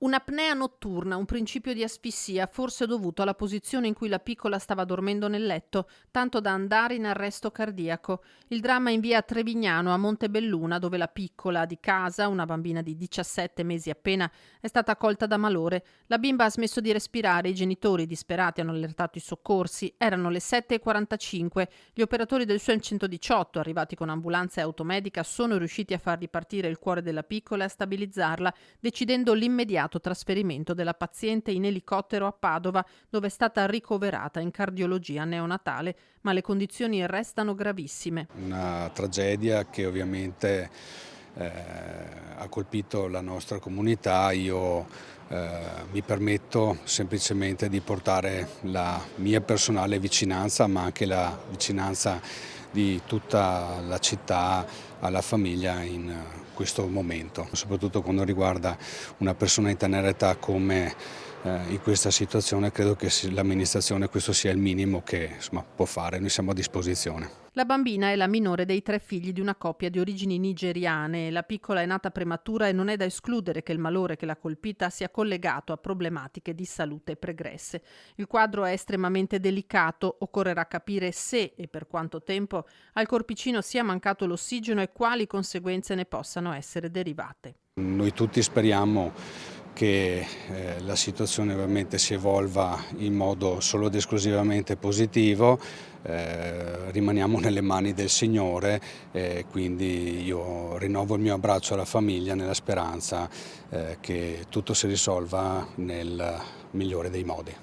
Un'apnea notturna, un principio di asfissia, forse dovuto alla posizione in cui la piccola stava dormendo nel letto, tanto da andare in arresto cardiaco. Il dramma in via Trevignano a Montebelluna, dove la piccola di casa, una bambina di 17 mesi appena, è stata colta da malore. La bimba ha smesso di respirare, i genitori disperati hanno allertato i soccorsi. Erano le 7:45. Gli operatori del SUEM 118, arrivati con ambulanza e automedica, sono riusciti a far ripartire il cuore della piccola e a stabilizzarla, decidendo l'immediato trasferimento della paziente in elicottero a Padova, dove è stata ricoverata in cardiologia neonatale, ma le condizioni restano gravissime. Una tragedia che ovviamente ha colpito la nostra comunità. Io mi permetto semplicemente di portare la mia personale vicinanza, ma anche la vicinanza di tutta la città alla famiglia in questo momento, soprattutto quando riguarda una persona in tenera età come in questa situazione. Credo che l'amministrazione questo sia il minimo che insomma, può fare, noi siamo a disposizione. La bambina è la minore dei 3 figli di una coppia di origini nigeriane. La piccola è nata prematura e non è da escludere che il malore che l'ha colpita sia collegato a problematiche di salute pregresse. Il quadro è estremamente delicato, occorrerà capire se e per quanto tempo al corpicino sia mancato l'ossigeno e quali conseguenze ne possano essere derivate. Noi tutti speriamo che la situazione ovviamente si evolva in modo solo ed esclusivamente positivo, rimaniamo nelle mani del Signore, quindi io rinnovo il mio abbraccio alla famiglia nella speranza che tutto si risolva nel migliore dei modi.